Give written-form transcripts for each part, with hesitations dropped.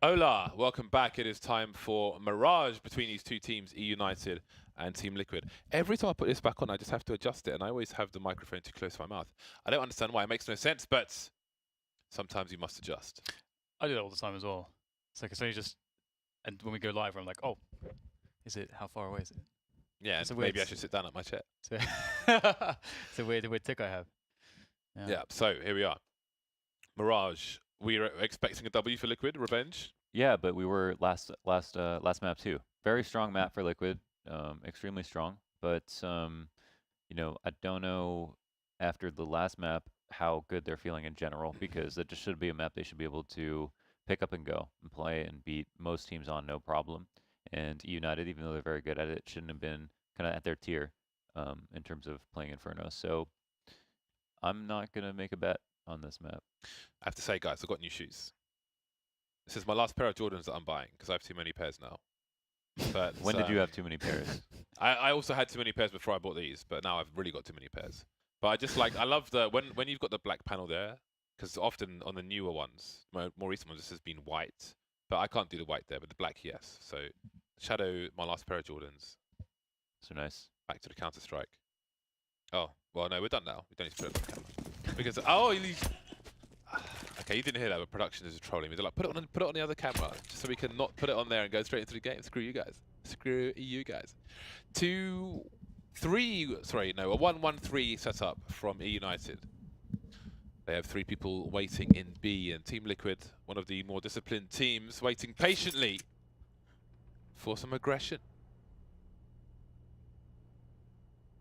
Hola, welcome back. It is time for Mirage between these two teams, eUnited and Team Liquid. Every time I put this back on, I just have to adjust it, and I always have the microphone too close to my mouth. I don't understand why. It makes no sense, but sometimes you must adjust. I do that all the time as well. It's like, so you just, and when we go live, I'm like, oh, how far away is it? Yeah, and maybe I should sit down at my chair. It's a weird tick I have. Yeah, so here we are. Mirage, we are expecting a W for Liquid, revenge. Yeah, but we were last map too. Very strong map for Liquid, extremely strong. But you know, I don't know after the last map how good they're feeling in general, because that just should be a map they should be able to pick up and go and play and beat most teams on no problem. And eUnited, even though they're very good at it, shouldn't have been kind of at their tier in terms of playing Inferno. So I'm not gonna make a bet on this map. I have to say, guys, I've got new shoes. This is my last pair of Jordans that I'm buying because I have too many pairs now. But when did you have too many pairs? I also had too many pairs before I bought these, but now I've really got too many pairs. But I just like, I love the, when you've got the black panel there, because often on the newer ones, more recent ones, this has been white. But I can't do the white there, but the black, yes. So Shadow, my last pair of Jordans. So nice. Back to the Counter-Strike. Oh, well, no, we're done now. We don't need to put it on the camera. Because, oh, okay, you didn't hear that, but production is trolling me. They're like, put it on the other camera, just so we can not put it on there and go straight into the game. Screw you guys. Screw you guys. A 1-1-3 setup from eUnited. They have 3 people waiting in B, and Team Liquid, one of the more disciplined teams, waiting patiently for some aggression.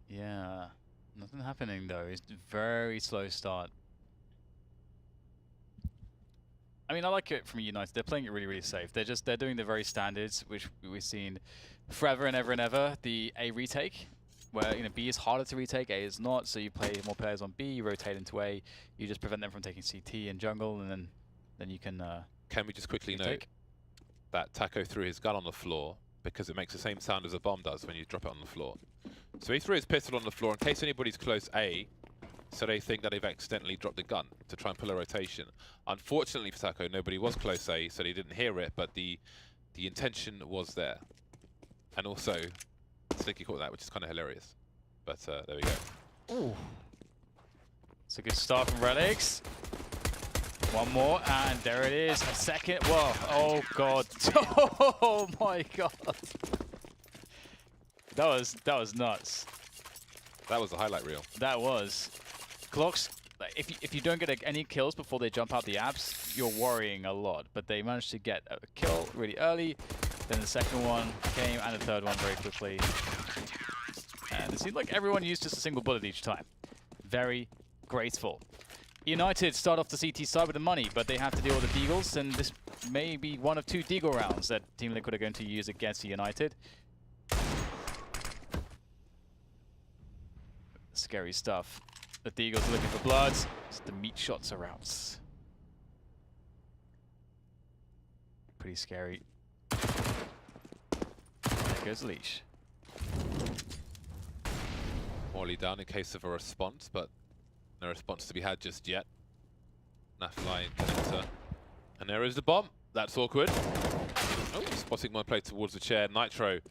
Yeah, nothing happening though. It's a very slow start. I mean, I like it from eUnited. They're playing it really, really safe. They're doing the very standards, which we've seen forever and ever and ever. The A retake, where B is harder to retake, A is not. So you play more players on B, you rotate into A, you just prevent them from taking CT and jungle, and then you can. Can we just quickly note that Taco threw his gun on the floor because it makes the same sound as a bomb does when you drop it on the floor. So he threw his pistol on the floor in case anybody's close A, so they think that they've accidentally dropped the gun to try and pull a rotation. Unfortunately for Taco, nobody was close A, so they didn't hear it, but the intention was there. And also, Slicky caught that, which is kind of hilarious. But there we go. Ooh. It's a good start from Relics. One more, and there it is. A second. Whoa. Oh, God. Oh, my God. That was nuts. That was the highlight reel. That was. Clocks, if you don't get any kills before they jump out the apps, you're worrying a lot. But they managed to get a kill really early. Then the second one came, and the third one very quickly. And it seemed like everyone used just a single bullet each time. Very graceful. eUnited start off the CT side with the money, but they have to deal with the Deagles, and this may be one of 2 Deagle rounds that Team Liquid are going to use against eUnited. Scary stuff. The Deagles are looking for blood. The meat shots are out. Pretty scary. There goes Leash. Morley down in case of a response, but no response to be had just yet. Nafly connector. And there is the bomb. That's awkward. Oh, spotting one play towards the chair. Nitro's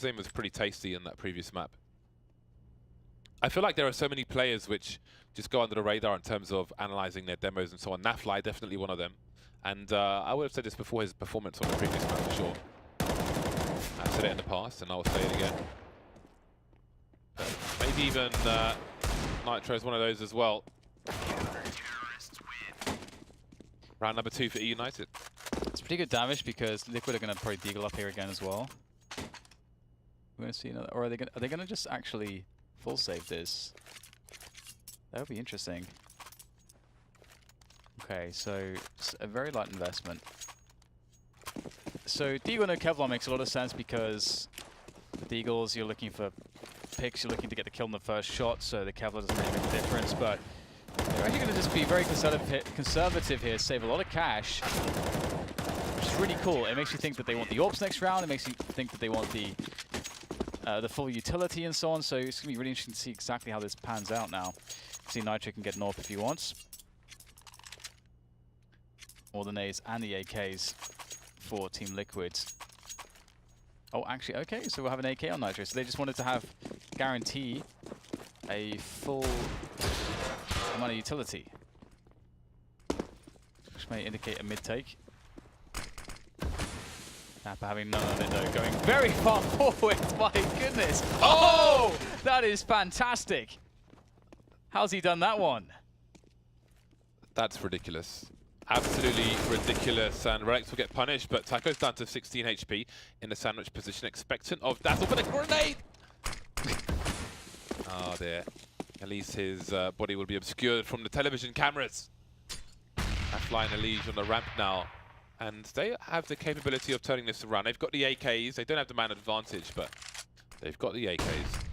aim was pretty tasty in that previous map. I feel like there are so many players which just go under the radar in terms of analyzing their demos and so on. Nafly, definitely one of them. And I would have said this before his performance on the previous map for sure. I've said it in the past, and I will say it again. But maybe even Nitro is one of those as well. Round number 2 for eUnited. It's pretty good damage because Liquid are going to probably Deagle up here again as well. We're going to see another, or are they going to just actually full save this? That would be interesting. Okay, so it's a very light investment. So Deagle no Kevlar makes a lot of sense because the Deagles, you're looking for picks, you're looking to get the kill in the first shot, so the Kevlar doesn't really make a difference, but they're actually going to just be very conservative here, save a lot of cash, which is really cool. It makes you think that they want the AWPs next round, it makes you think that they want the full utility and so on, so it's going to be really interesting to see exactly how this pans out now. See, Nitro can get an AWP if he wants. Or the nades and the AKs. for Team Liquid. Oh, actually, okay, so we'll have an AK on Nitro. So they just wanted to have guarantee a full amount of utility, which may indicate a mid-take. Napa having none of it though, going very far forward, my goodness. Oh, that is fantastic. How's he done that one? That's ridiculous. Absolutely ridiculous, and Relics will get punished, but Taco's down to 16 HP in the sandwich position, expectant of Dazzle, but a grenade! Oh dear. At least his body will be obscured from the television cameras. Flying Elige on the ramp now, and they have the capability of turning this around. They've got the AKs, they don't have the man advantage, but they've got the AKs.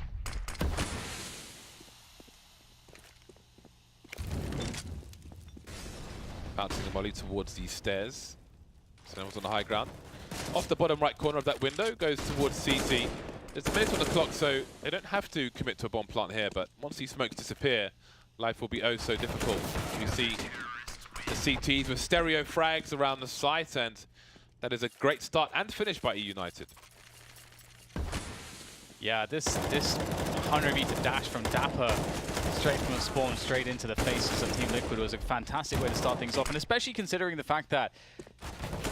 Bouncing the molly towards the stairs. So was on the high ground. Off the bottom right corner of that window, goes towards CT. There's a minute on the clock, so they don't have to commit to a bomb plant here, but once these smokes disappear, life will be oh so difficult. You see the CTs with stereo frags around the site, and that is a great start and finish by eUnited. Yeah, this 100-meter dash from Dapper, straight from the spawn, straight into the faces of Team Liquid, was a fantastic way to start things off, and especially considering the fact that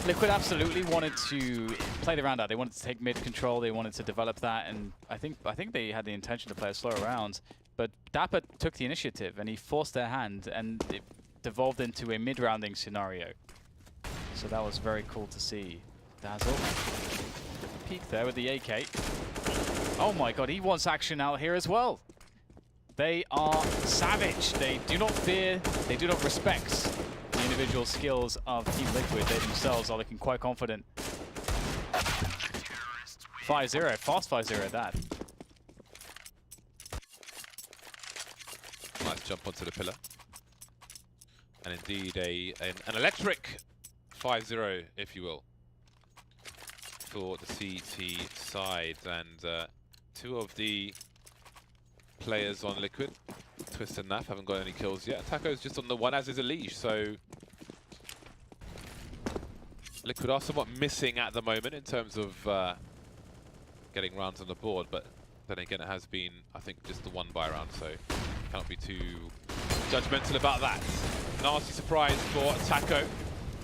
Liquid absolutely wanted to play the round out. They wanted to take mid control, they wanted to develop that, and I think they had the intention to play a slower round, but Dapper took the initiative and he forced their hand, and it devolved into a mid-rounding scenario. So that was very cool to see. Dazzle, peek there with the AK. Oh my god, he wants action out here as well. They are savage. They do not fear, they do not respect the individual skills of Team Liquid. They themselves are looking quite confident. 5-0, fast 5-0 at that. Nice jump onto the pillar. And indeed an electric 5-0, if you will, for the CT side. And two of the players on Liquid, Twist and Naf, haven't got any kills yet. Taco's just on the one, as is Elige, so Liquid are somewhat missing at the moment in terms of getting rounds on the board, but then again it has been, I think, just the one buy round, so can't be too judgmental about that. Nasty surprise for Taco.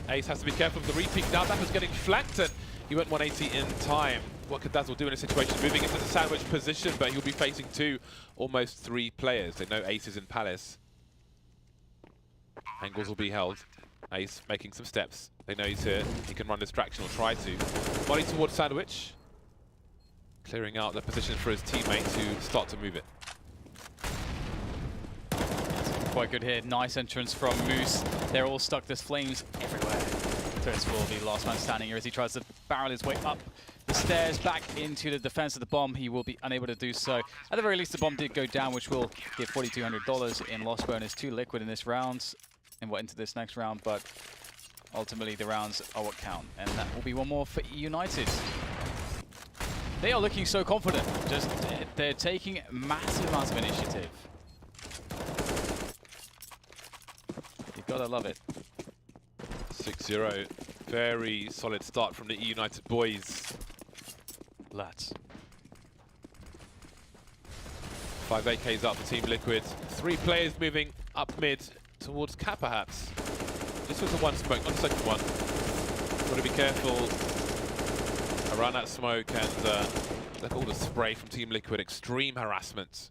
Ace has to be careful of the repeat now. That was getting flanked, and he went 180 in time. What could Dazzle do in a situation? Moving into the sandwich position, but he'll be facing two, almost three players. They know Ace is in Palace. Angles will be held. Ace making some steps. They know he's here. He can run distraction or try to. Body towards sandwich. Clearing out the position for his teammate to start to move it. Quite good here. Nice entrance from Moose. They're all stuck. There's flames everywhere. Turrets will be last man standing here as he tries to barrel his way up the stairs back into the defense of the bomb. He will be unable to do so. At the very least, the bomb did go down, which will give $4,200 in loss bonus to Liquid in this round, and into this next round. But ultimately, the rounds are what count, and that will be one more for eUnited. They are looking so confident. Just they're taking massive amounts of initiative. You've got to love it. 6-0. Very solid start from the eUnited boys. Lads. 5 AKs out for Team Liquid. 3 players moving up mid towards Cat, perhaps. This was the one smoke, not the second one. Got to be careful around that smoke, and look at all the spray from Team Liquid. Extreme harassment.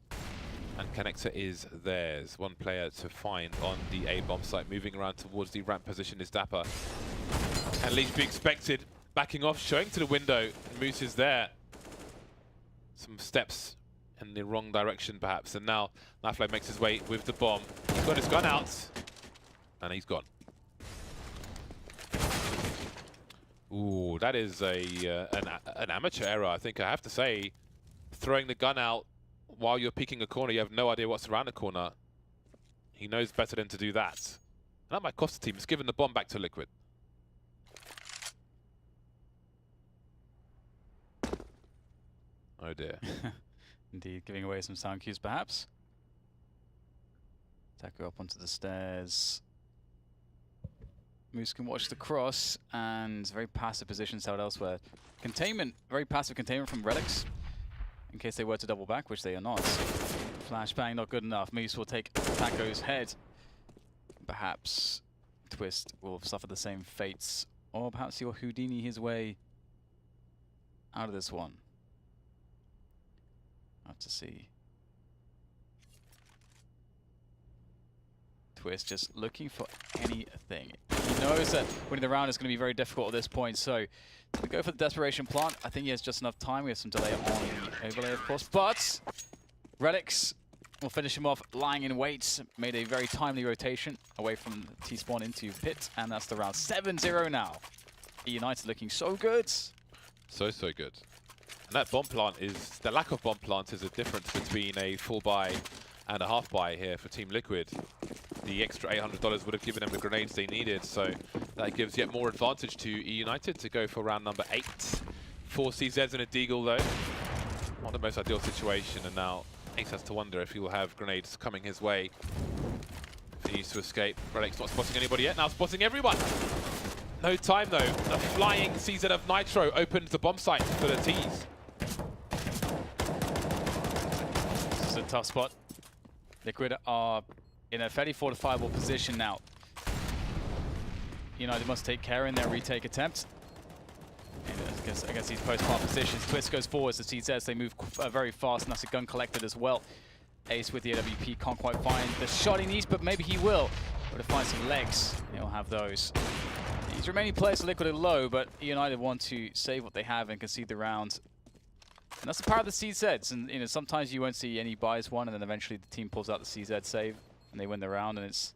And Connector is theirs. One player to find on the A-bomb site. Moving around towards the ramp position is Dapper. And Leech be expected. Backing off, showing to the window. Moose is there. Some steps in the wrong direction, perhaps. And now Naflo makes his way with the bomb. He's got his gun out. And he's gone. Ooh, that is an amateur error, I think I have to say. Throwing the gun out while you're peeking a corner, you have no idea what's around the corner. He knows better than to do that. And that might cost the team. It's given the bomb back to Liquid. Oh dear. Indeed, giving away some sound cues perhaps. Taco up onto the stairs. Moose can watch the cross, and very passive positions out elsewhere. Containment, very passive containment from Relics, in case they were to double back, which they are not. Flashbang not good enough. Moose will take Taco's head. Perhaps Twist will suffer the same fates, or perhaps he'll Houdini his way out of this one. Have to see. Twist just looking for anything. He knows that winning the round is going to be very difficult at this point, so to go for the desperation plant. I think he has just enough time. We have some delay on the overlay, of course, but Relics will finish him off lying in wait. Made a very timely rotation away from T-spawn into pit, and that's the round. 7-0 now. eUnited looking so good. So good. And that bomb plant is, the lack of bomb plant is a difference between a full buy and a half buy here for Team Liquid. The extra $800 would have given them the grenades they needed, so that gives yet more advantage to eUnited to go for round number 8. 4 CZs and a Deagle though. Not the most ideal situation, and now Ace has to wonder if he will have grenades coming his way. If he needs to escape. Relic's not spotting anybody yet, now spotting everyone. No time though. The flying CZ of Nitro opens the bomb site for the T's. This is a tough spot. Liquid are in a fairly fortifiable position now. United must take care in their retake attempt. And against these post-plant positions, Twist goes forwards to CZs. They move very fast, and that's a gun collected as well. Ace with the AWP can't quite find the shot he needs, but maybe he will. But to find some legs, he'll have those. These remaining players for Liquid are low, but United want to save what they have and concede the round. And that's the power of the CZs. And sometimes you won't see any buys one, and then eventually the team pulls out the CZ save, and they win the round. And it's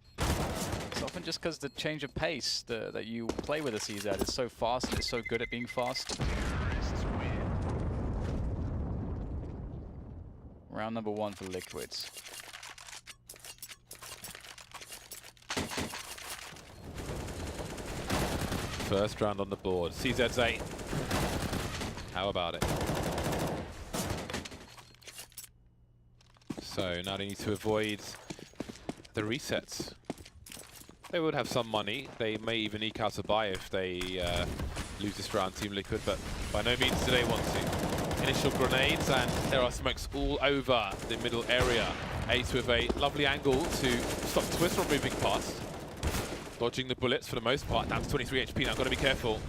often just because the change of pace that you play with a CZ is so fast, and it's so good at being fast. Round number 1 for Liquids. First round on the board. CZ's 8. How about it? So now they need to avoid the resets. They would have some money. They may even eke out a buy if they lose this round, Team Liquid, but by no means do they want to. Initial grenades, and there are smokes all over the middle area. Ace with a lovely angle to stop Twist from moving past. Dodging the bullets for the most part. Down to 23 HP now, got to be careful.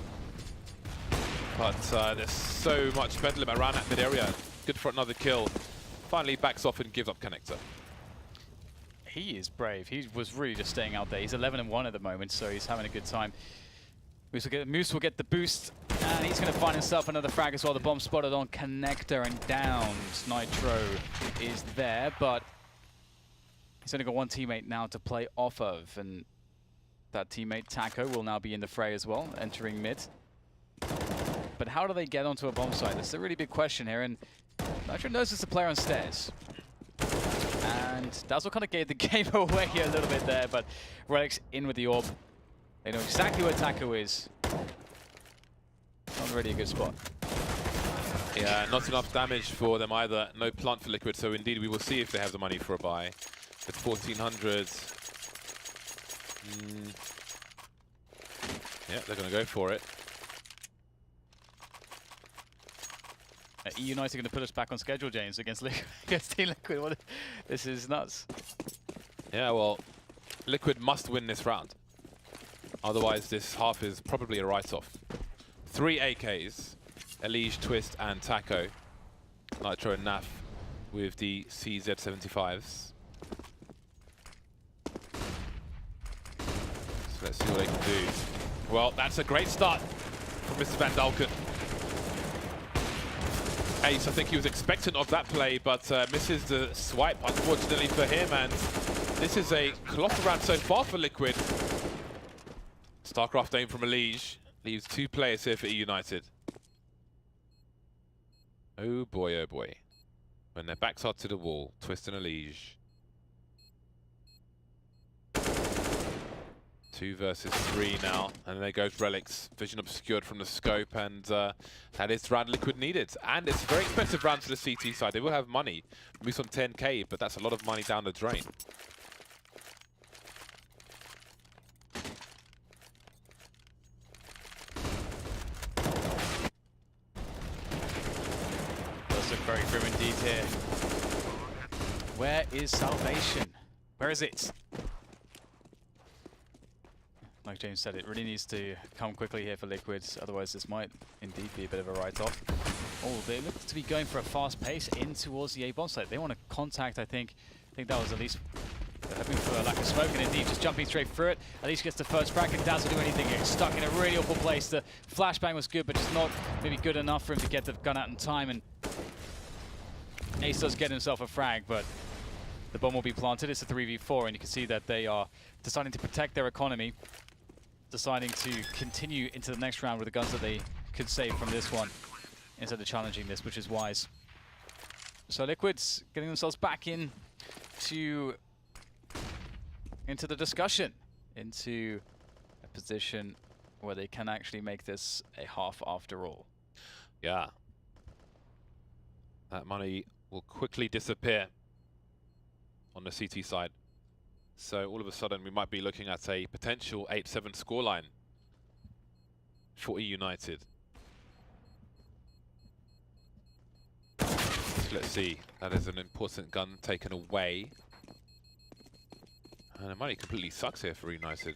But there's so much bedlam around that mid area. Good for another kill. Finally backs off and gives up connector. He is brave. He was really just staying out there. He's 11-1 at the moment, so he's having a good time. Moose will get the boost, and he's going to find himself another frag as well. The bomb spotted on connector and down. Nitro is there, but he's only got one teammate now to play off of, and that teammate, Taco, will now be in the fray as well, entering mid. But how do they get onto a bomb site? That's a really big question here, and Nitro knows it's a player on stairs. And that's what kind of gave the game away here a little bit there, but Relics in with the orb. They know exactly where Taco is. Not really a good spot. Yeah, not enough damage for them either. No plant for Liquid, so indeed we will see if they have the money for a buy. At 1400. Yeah, they're going to go for it. eUnited are going to put us back on schedule, James, against Team Liquid. This is nuts. Yeah, well, Liquid must win this round. Otherwise, this half is probably a write-off. 3 AKs, Elige, Twist, and Taco. Nitro and Naf with the CZ75s. So let's see what they can do. Well, that's a great start from Mr. Van Dalken. Ace, I think he was expectant of that play, but misses the swipe, unfortunately for him, and this is a colossal round so far for Liquid. StarCraft aim from Elige leaves 2 players here for eUnited. Oh boy, when their backs are to the wall, Twist and Elige. 2 versus 3 now, and there goes Relics. Vision obscured from the scope, and that is the round Liquid needed. And it's a very expensive round to the CT side. They will have money. Moose on 10k, but that's a lot of money down the drain. does look very grim indeed here. Where is salvation? Where is it? Like James said, it really needs to come quickly here for Liquid, otherwise this might indeed be a bit of a write-off. Oh, they look to be going for a fast pace in towards the A bomb site. They want to contact, I think that was at least hoping for a lack of smoke, and indeed just jumping straight through it. At least gets the first frag, and Dazzle do anything. He's stuck in a really awful place. The flashbang was good, but just not maybe good enough for him to get the gun out in time, and Ace does get himself a frag, but the bomb will be planted. It's a 3v4, and you can see that they are deciding to protect their economy, deciding to continue into the next round with the guns that they could save from this one instead of challenging this, which is wise. So Liquid's getting themselves back into the discussion, into a position where they can actually make this a half after all. Yeah. That money will quickly disappear on the CT side. So all of a sudden we might be looking at a potential 8-7 scoreline for eUnited. Let's see, that is an important gun taken away. And the money completely sucks here for eUnited.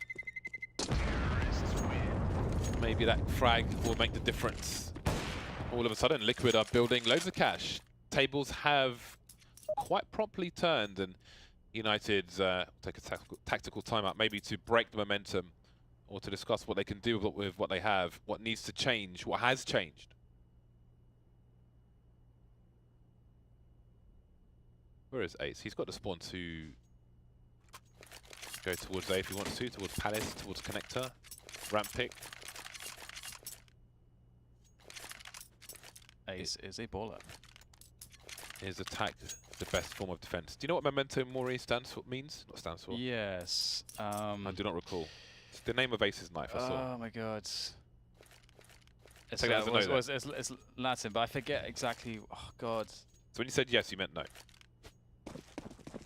Maybe that frag will make the difference. All of a sudden Liquid are building loads of cash. Tables have quite promptly turned, and United's take a tactical timeout, maybe to break the momentum or to discuss what they can do with what they have, what needs to change, what has changed. Where is Ace? He's got the spawn to go towards A if he wants to, towards Palace, towards Connector, ramp pick. Ace is a baller. Is attack the best form of defense? Do you know what Memento Mori means? Not stands for? Yes. I do not recall. It's the name of Ace's knife, I saw. Oh my god. It's Take that as a no then. it's Latin, but I forget exactly. Oh god. So when you said yes, you meant no.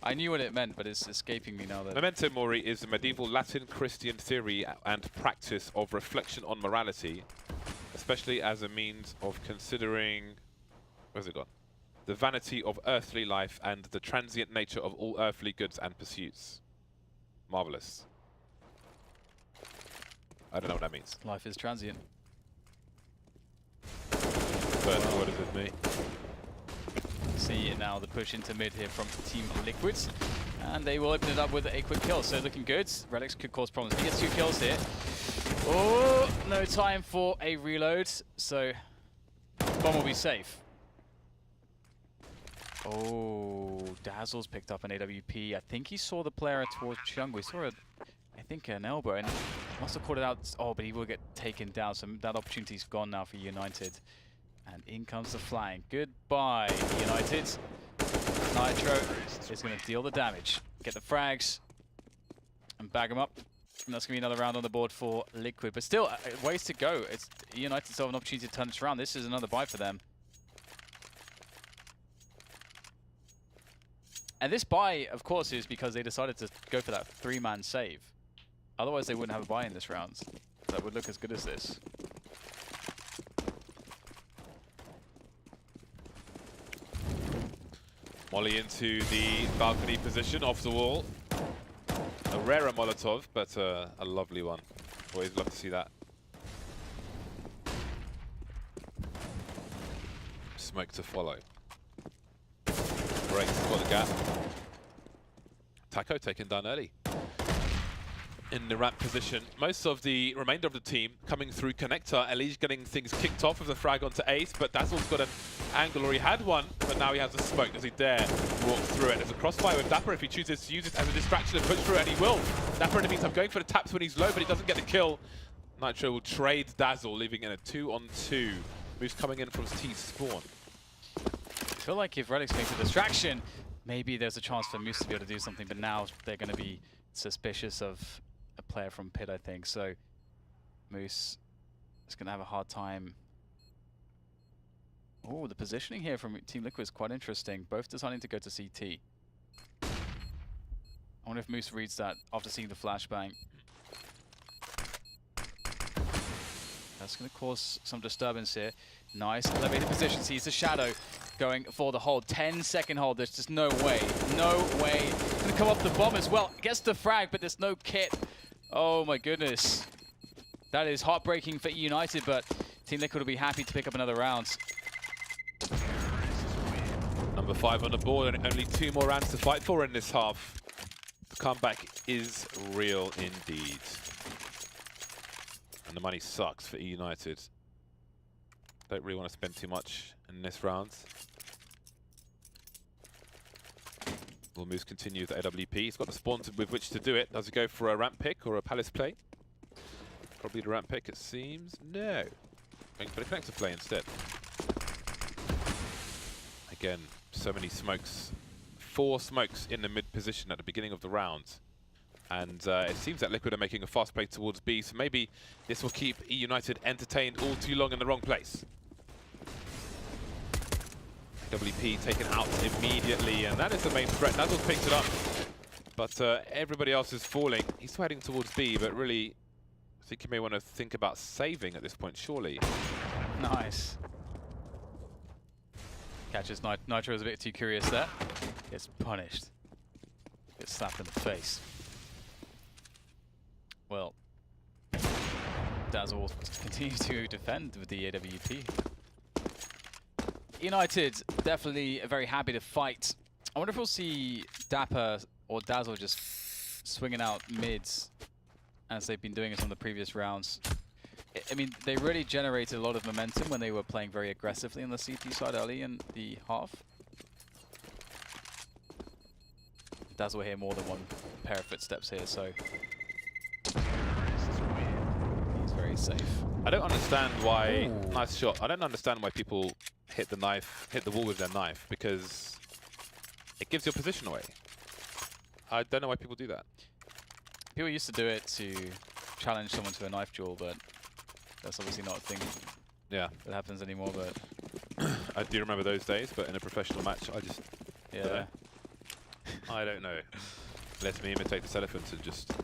I knew what it meant, but it's escaping me now. That Memento Mori is a medieval Latin Christian theory and practice of reflection on morality, especially as a means of considering, where's it gone? The vanity of earthly life and the transient nature of all earthly goods and pursuits. Marvelous. I don't know what that means. life is transient. But what does it mean? See now the push into mid here from Team Liquid, and they will open it up with a quick kill. So looking good. Relics could cause problems. He gets 2 kills here. Oh, no time for a reload. So bomb will be safe. Oh, Dazzle's picked up an AWP. I think he saw the player towards Chung. We saw I think an elbow, and must have caught it out. Oh, but he will get taken down. So that opportunity's gone now for United. And in comes the flying. Goodbye, United. Nitro is going to deal the damage. Get the frags and bag them up. And that's going to be another round on the board for Liquid. But still, ways to go. It's United still have an opportunity to turn this around. This is another buy for them. And this buy, of course, is because they decided to go for that 3-man save. Otherwise, they wouldn't have a buy in this round. That would look as good as this. Molly into the balcony position, off the wall. A rarer Molotov, but a lovely one. Always love to see that. Smoke to follow. Breaks for the gap. Taco taken down early. In the ramp position, most of the remainder of the team coming through Connector. Elige getting things kicked off with the frag onto Ace, but Dazzle's got an angle, or he had one, but now he has a smoke. Does he dare walk through it? There's a crossfire with Dapper if he chooses to use it as a distraction and push through it, and he will. Dapper in the meantime going for the taps when he's low, but he doesn't get the kill. Nitro will trade Dazzle, leaving in a 2-on-2. Who's coming in from T's spawn? I feel like if Relic's makes a distraction, maybe there's a chance for Moose to be able to do something, but now they're going to be suspicious of a player from Pit, I think. So Moose is going to have a hard time. Oh, the positioning here from Team Liquid is quite interesting. Both deciding to go to CT. I wonder if Moose reads that after seeing the flashbang. That's going to cause some disturbance here. Nice elevated position, sees the shadow. going for the hold. 10-second hold. There's just no way. No way. He's going to come off the bomb as well. Gets the frag, but there's no kit. Oh my goodness. That is heartbreaking for eUnited, but Team Liquid will be happy to pick up another round. Number 5 on the board, and only 2 more rounds to fight for in this half. The comeback is real indeed. And the money sucks for eUnited. Don't really want to spend too much in this round. Will Moose continue with AWP. He's got the spawn with which to do it. Does he go for a ramp pick or a palace play? Probably the ramp pick, it seems. No. Going for the connector play instead. Again, so many smokes. 4 smokes in the mid position at the beginning of the round. And it seems that Liquid are making a fast play towards B, so maybe this will keep eUnited entertained all too long in the wrong place. WP taken out immediately, and that is the main threat. Dazzle picks it up, but everybody else is falling. He's heading towards B, but really, I think you may want to think about saving at this point, surely. Nice. Catches Nitro is a bit too curious there. Gets punished. Gets slapped in the face. Well, Dazzle will continue to defend with the AWP. United definitely very happy to fight. I wonder if we'll see Dapper or Dazzle just swinging out mids as they've been doing it on the previous rounds. I mean, they really generated a lot of momentum when they were playing very aggressively on the CT side early in the half. Dazzle will hear more than one pair of footsteps here, so he's very safe. I don't understand why. Ooh. Nice shot. I don't understand why people hit the wall with their knife, because it gives your position away. I don't know why people do that. People used to do it to challenge someone to a knife duel, but that's obviously not a thing. Yeah, that happens anymore. But I do remember those days. But in a professional match, I just I don't know. Let me imitate this elephant and just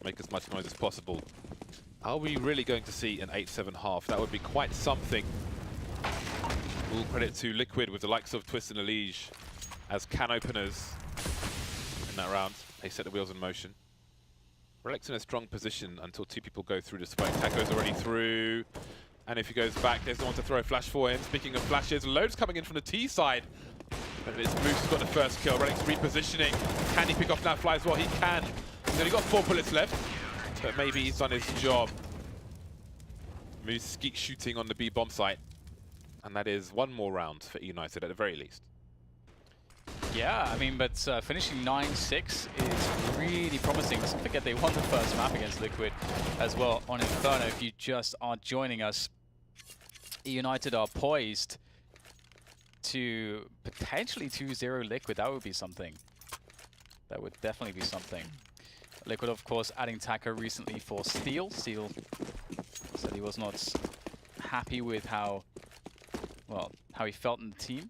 make as much noise as possible. Are we really going to see an 8-7 half? That would be quite something. All credit to Liquid with the likes of Twist and Elige as can openers in that round. They set the wheels in motion. Relic's in a strong position until 2 people go through the smoke. Taco's already through. And if he goes back, there's no one to throw a flash for him. Speaking of flashes, loads coming in from the T side. But it's Moose who's got the first kill. Relic's repositioning. Can he pick off that fly as well? He can. He's only got 4 bullets left. But maybe he's done his job. Moose skeet shooting on the B bomb site. And that is 1 more round for eUnited at the very least. Yeah, I mean, but finishing 9-6 is really promising. Let's not forget they won the first map against Liquid as well on Inferno. If you just are joining us, eUnited are poised to potentially 2-0 Liquid. That would be something. That would definitely be something. Liquid, of course, adding Taco recently for Steel. Steel said he was not happy with how he felt in the team,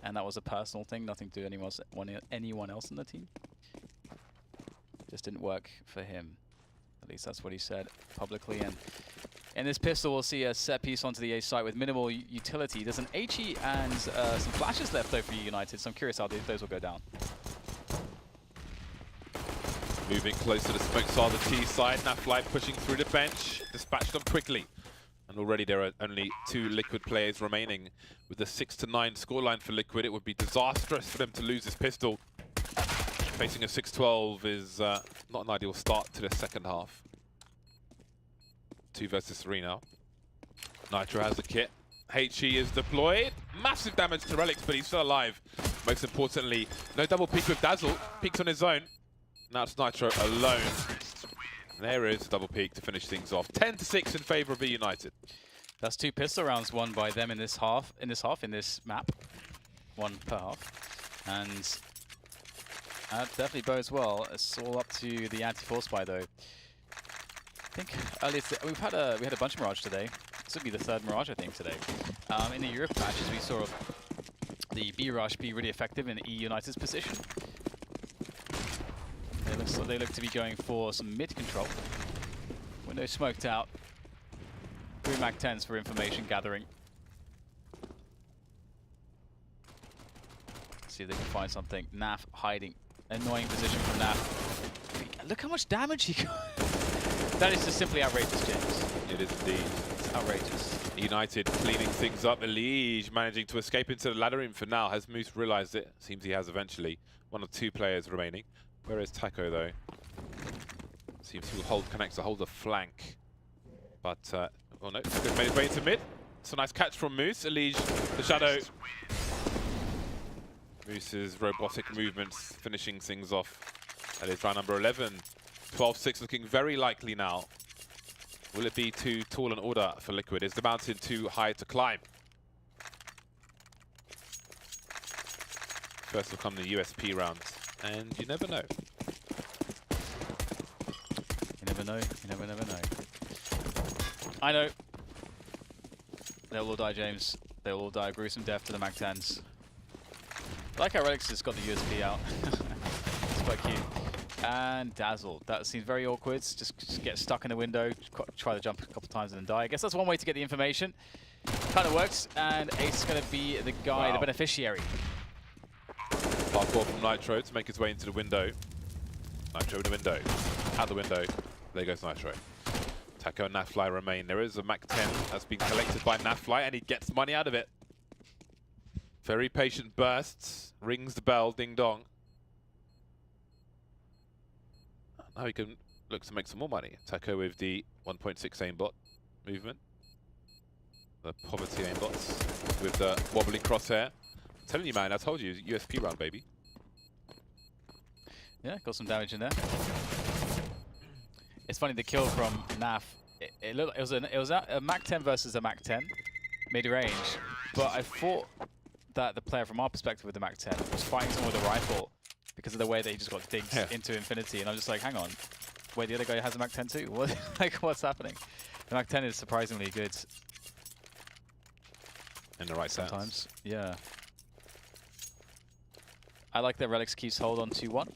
and that was a personal thing, nothing to do with anyone else in the team. Just didn't work for him. At least that's what he said publicly. And in this pistol, we'll see a set piece onto the A site with minimal utility. There's an HE and some flashes left though for eUnited, so I'm curious how those will go down. Moving close to the smoke side of the T side. Nafly pushing through the bench. Dispatched them quickly. And already there are only 2 Liquid players remaining. With the 6-9 scoreline for Liquid, it would be disastrous for them to lose this pistol. Facing a 6-12 is not an ideal start to the second half. 2 versus 3 now. Nitro has the kit. HE is deployed. Massive damage to Relics, but he's still alive. Most importantly, no double peek with Dazzle. Peeks on his own. Now it's Nitro alone. There is a double peek to finish things off. 10-6 in favor of eUnited. That's 2 pistol rounds won by them in this half. In this map, 1 per half, and that definitely bodes well. It's all up to the anti-force spy though. I think earlier we had a bunch of Mirage today. This would be the 3rd Mirage I think today. In the Europe matches, we saw the B rush be really effective in eUnited's position. They look to be going for some mid control. Window smoked out. 3 Mac 10s for information gathering. see if they can find something. Naf hiding. Annoying position from Naf. Look how much damage he got. That is just simply outrageous, James. It is indeed. It's outrageous. United cleaning things up. Elige managing to escape into the ladder room for now. Has Moose realised it? Seems he has eventually. One or two players remaining. Where is Taco though? Seems to hold, connects to hold the flank. But, oh no, Taco's made his way into mid. It's a nice catch from Moose. Elige, the shadow. Moose's robotic movements finishing things off. That is round number 11. 12-6 looking very likely now. Will it be too tall an order for Liquid? Is the mountain too high to climb? First will come the USP round, and you never know. You never know, you never know. I know. They'll all die, James. They'll all die a gruesome death to the MAC-10s. I like how Relix has got the USP out. It's quite cute. And Dazzle. That seems very awkward. Just get stuck in the window, try to jump a couple times and then die. I guess that's one way to get the information. Kind of works. And Ace is going to be the guy, the beneficiary. Parkour from Nitro to make his way into the window. Nitro in the window. Out the window. There goes Nitro. Taco and Nafly remain. There is a MAC-10 that's been collected by Nafly, and he gets money out of it. Very patient bursts. Rings the bell. Ding dong. Now he can look to make some more money. Taco with the 1.6 aimbot movement. The poverty aimbots with the wobbly crosshair. I'm telling you, man, I told you, USP round, baby. Yeah, got some damage in there. It's funny, the kill from Naf, it was a MAC-10 versus a MAC-10, mid-range, but I thought that the player from our perspective with the MAC-10 was fighting someone with a rifle because of the way that he just got digged into infinity, and I'm just like, hang on, wait, the other guy has a MAC-10 too? What, like, what's happening? The MAC-10 is surprisingly good. In the right sometimes. Yeah. I like that Relix keeps hold on 2-1.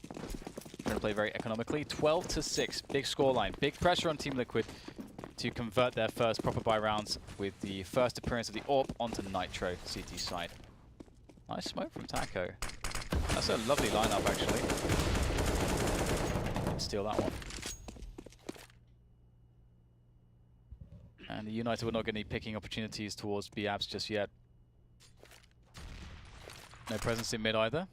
Going to play very economically. 12-6, big scoreline, big pressure on Team Liquid to convert their first proper buy rounds with the first appearance of the AWP onto Nitro CT side. Nice smoke from Taco. That's a lovely lineup, actually. Steal that one. And the United will not get any picking opportunities towards B-Abs just yet. No presence in mid either.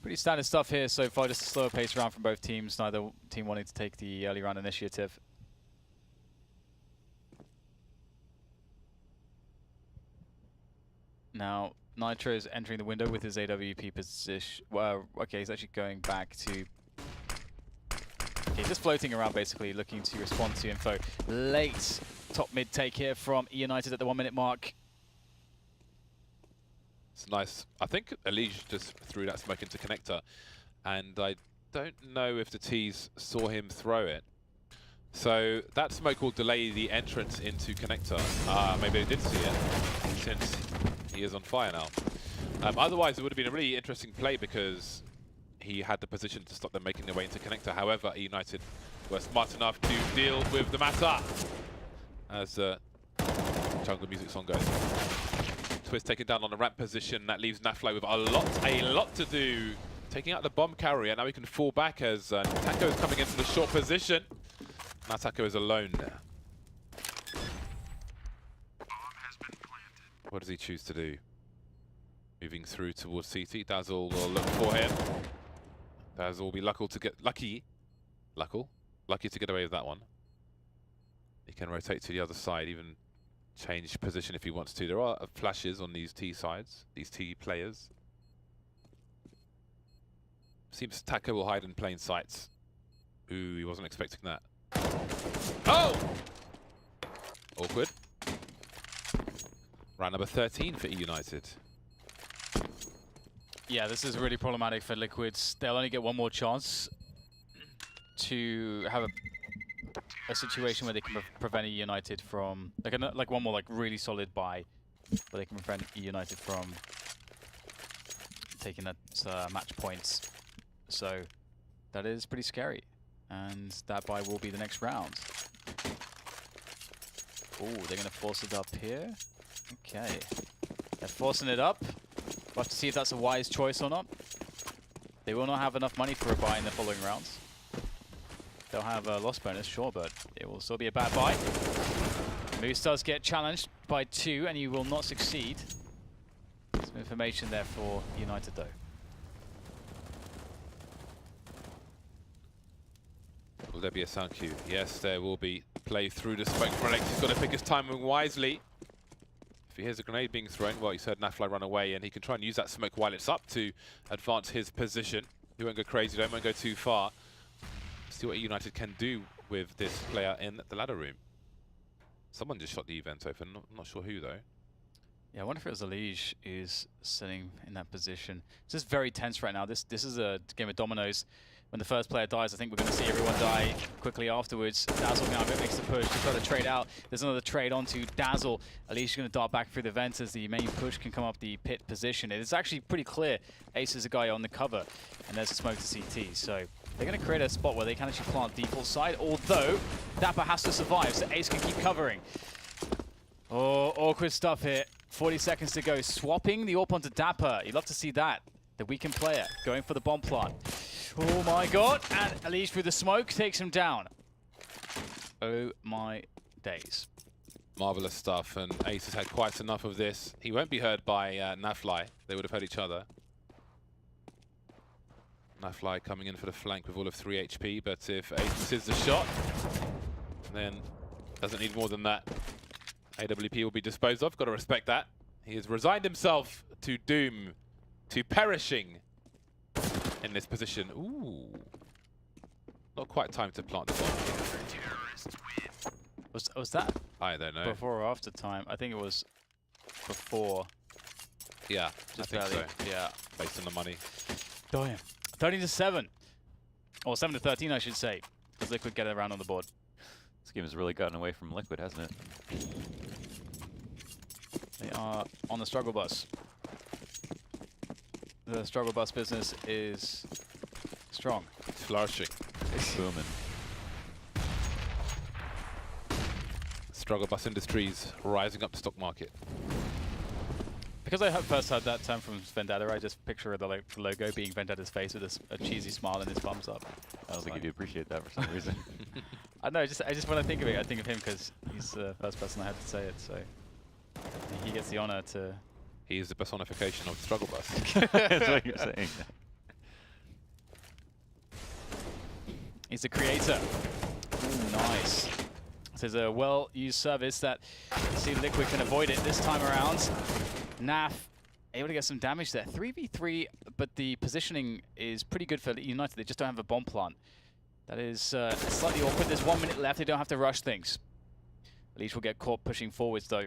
Pretty standard stuff here so far, just a slower pace round from both teams, neither team wanting to take the early round initiative. Now, Nitro is entering the window with his AWP position. Well, okay, he's actually going back to... Okay, just floating around basically, looking to respond to info. Late top mid take here from eUnited at the 1 minute mark. It's nice. I think Elige just threw that smoke into connector, and I don't know if the T's saw him throw it. So that smoke will delay the entrance into connector. Maybe they did see it, since he is on fire now. Otherwise, it would have been a really interesting play because he had the position to stop them making their way into connector. However, eUnited were smart enough to deal with the matter as the jungle music song goes. Twist taken down on the ramp position. That leaves Nafly with a lot to do. Taking out the bomb carrier. Now he can fall back as Taco is coming into the short position. Now Taco is alone there. What does he choose to do? Moving through towards CT. Dazzle will look for him. Dazzle will be lucky to get away with that one. He can rotate to the other side, even change position if he wants to. There are flashes on these T sides, these T players. Seems Taco will hide in plain sight. Ooh, he wasn't expecting that. Oh! Awkward. Round number 13 for eUnited. Yeah, this is really problematic for Liquids. They'll only get one more chance to have a situation where they can prevent eUnited from like one more really solid buy, where they can prevent eUnited from taking that match points. So that is pretty scary, and that buy will be the next round. Oh, they're gonna force it up here. Okay. They're forcing it up. We'll have to see if that's a wise choice or not. They will not have enough money for a buy in the following rounds. They'll have a loss bonus, sure, but it will still be a bad buy. Moose does get challenged by 2, and he will not succeed. Some information there for United, though. Will there be a sound cue? Yes, there will be. Play through the smoke for Alex. He's got to pick his timing wisely. If he hears a grenade being thrown, well, he's heard Nafly run away, and he can try and use that smoke while it's up to advance his position. He won't go crazy, don't go too far. See what eUnited can do with this player in the ladder room. Someone just shot the event open, not sure who though. Yeah, I wonder if it was Elige who's sitting in that position. It's just very tense right now. This is a game of dominoes. When the first player dies, I think we're going to see everyone die quickly afterwards. Dazzle now makes the push to try to trade out. There's another trade onto Dazzle. Elige is going to dart back through the vents as the main push can come up the pit position. It is actually pretty clear Ace is a guy on the cover, and there's a smoke to CT. So they're going to create a spot where they can actually plant default side, although Dapper has to survive, so Ace can keep covering. Oh, awkward stuff here. 40 seconds to go. Swapping the AWP onto Dapper. You'd love to see that. The weakened player going for the bomb plant. Oh my god, and Elige through the smoke takes him down. Oh my days. Marvelous stuff, and Ace has had quite enough of this. He won't be heard by Nafly. They would have heard each other. Nafly coming in for the flank with all of 3 HP, but if Ace misses the shot, then doesn't need more than that. AWP will be disposed of, got to respect that. He has resigned himself to doom, to perishing in this position. Ooh. Not quite time to plant the bomb. Was that I don't know. before or after time? I think it was before. Yeah, Just I think barely. so. Yeah. Based on the money. Damn. 13-7. Or 7-13, I should say. Because Liquid get it around on the board. This game has really gotten away from Liquid, hasn't it? They are on the struggle bus. The struggle bus business is strong. It's flourishing. It's booming. Struggle bus industries rising up the stock market. Because I first heard that term from Vendetta, I just picture the logo being Vendetta's face with a cheesy smile and his thumbs up. I don't think you do appreciate that for some reason. I know, I just when I think of it, I think of him because he's the first person I had to say it, so he gets the honor to... He is the personification of the struggle bus. That's what you're saying. He's the creator. Ooh, nice. This is a well-used service that see Liquid can avoid it this time around. Naf able to get some damage there. 3v3, but the positioning is pretty good for eUnited. They just don't have a bomb plant. That is slightly awkward. There's 1 minute left. They don't have to rush things. Elige will get caught pushing forwards, though,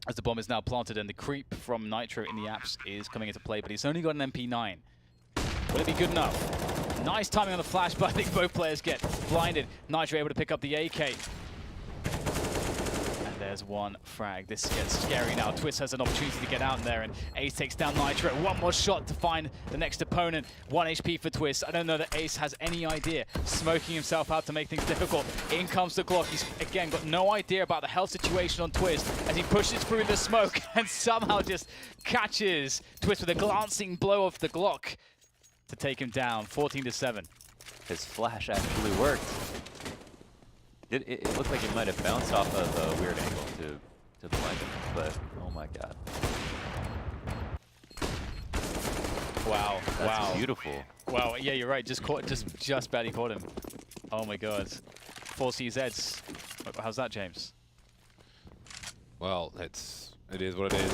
as the bomb is now planted, and the creep from Nitro in the apps is coming into play, but he's only got an MP9. Will it be good enough? Nice timing on the flash, but I think both players get blinded. Nitro able to pick up the AK. And there's one frag. This gets scary now. Twist has an opportunity to get out in there, and Ace takes down Nitro. One more shot to find the next opponent. 1 HP for Twist. I don't know that Ace has any idea. Smoking himself out to make things difficult. In comes the Glock. He's, again, got no idea about the health situation on Twist as he pushes through the smoke and somehow just catches Twist with a glancing blow of the Glock to take him down. 14-7. His flash actually worked. It looked like it might have bounced off of a weird angle to blind him, but oh my god. Wow. That's wow. beautiful. Wow. Yeah, you're right. Just barely caught him. Oh my god. 4 CZs. How's that, James? Well, it is what it is.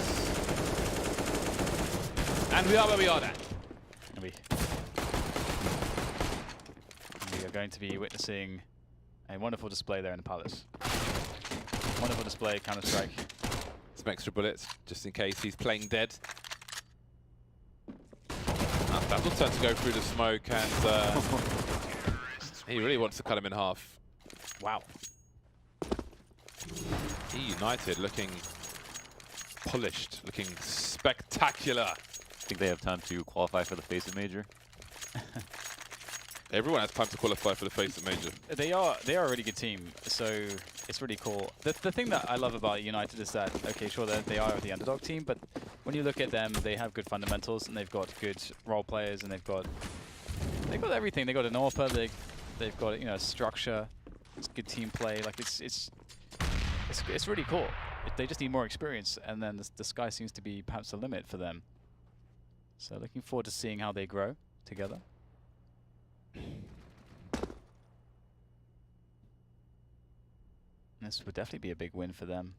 And we are where we are then. We are going to be witnessing a wonderful display there in the Palace. Wonderful display, Counter-Strike. Some extra bullets, just in case he's playing dead. Dazzle's turn to go through the smoke, and he really wants to cut him in half. Wow. eUnited looking polished, looking spectacular. Think they have time to qualify for the FACEIT major? Everyone has time to qualify for the FACEIT major. They are a really good team. So It's really cool. The thing that I love about United is that, okay, sure, they are the underdog team, but when you look at them, they have good fundamentals, and they've got good role players, and they've got everything. They've got an AWP, they've got, you know, structure. It's good team play. Like it's really cool. They just need more experience, and then the sky seems to be perhaps the limit for them. So looking forward to seeing how they grow together. This would definitely be a big win for them.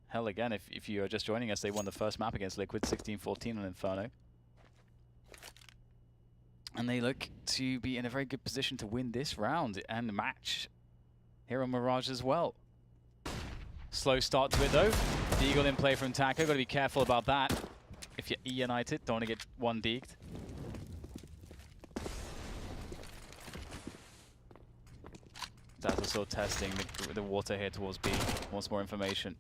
Hell, again, if you are just joining us, they won the first map against Liquid, 16-14 on Inferno. And they look to be in a very good position to win this round and match here on Mirage as well. Slow start to it though. Deagle in play from Taco, gotta be careful about that. If you're eUnited, don't want to get one deeked. Dazzle testing the water here towards B. Wants more information.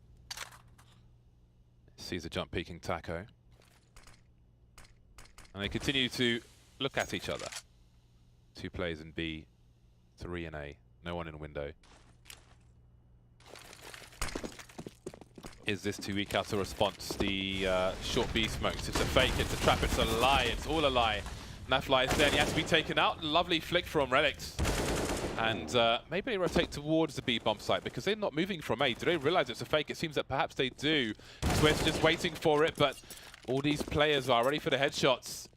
Sees a jump peeking Taco. And they continue to look at each other. 2 players in B, 3 in A. No one in window. Is this to eke out a response? The short B smokes. It's a fake, it's a trap, it's a lie. It's all a lie. Nafly is there, he has to be taken out. Lovely flick from Relics. And maybe they rotate towards the B bomb site because they're not moving from A. Do they realize it's a fake? It seems that perhaps they do. Twist just waiting for it, but all these players are ready for the headshots.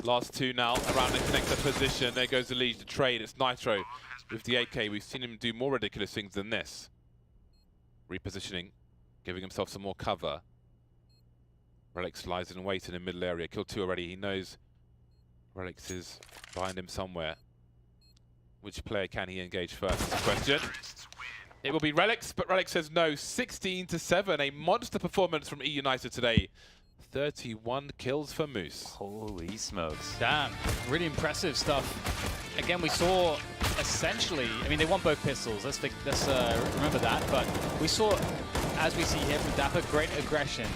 Last 2 now around the connector position. There goes the lead, the trade. It's Nitro with the AK. We've seen him do more ridiculous things than this. Repositioning, giving himself some more cover. Relics lies in wait in the middle area. Killed 2 already. He knows Relics is behind him somewhere. Which player can he engage first is the question. It will be Relics, but Relics says no. 16-7, a monster performance from eUnited today. 31 kills for Moose. Holy smokes. Damn, really impressive stuff. Again, we saw essentially, I mean, they won both pistols. Let's remember that. But we saw, as we see here from Dapper, great aggression.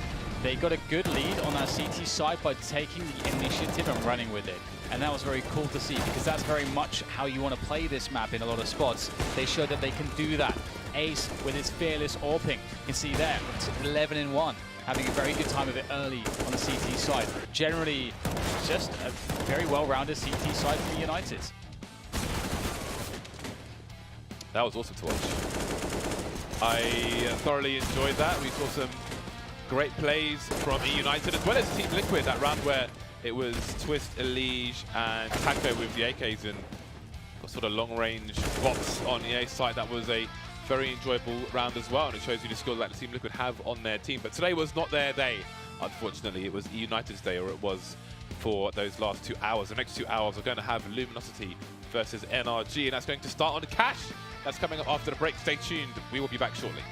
They got a good lead on our CT side by taking the initiative and running with it. And that was very cool to see because that's very much how you want to play this map in a lot of spots. They showed that they can do that. Ace with his fearless AWPing. You can see there, it's 11-1. Having a very good time of it early on the CT side. Generally, just a very well-rounded CT side for United. That was awesome to watch. I thoroughly enjoyed that. We saw some great plays from eUnited as well as Team Liquid, that round where it was Twist, Elige, and Taco with the AKs and a sort of long-range box on the A side. That was a very enjoyable round as well, and it shows you the skills that Team Liquid have on their team. But today was not their day, unfortunately. It was eUnited's day, or it was for those last 2 hours. The next 2 hours are going to have Luminosity versus NRG, and that's going to start on the Cash. That's coming up after the break. Stay tuned. We will be back shortly.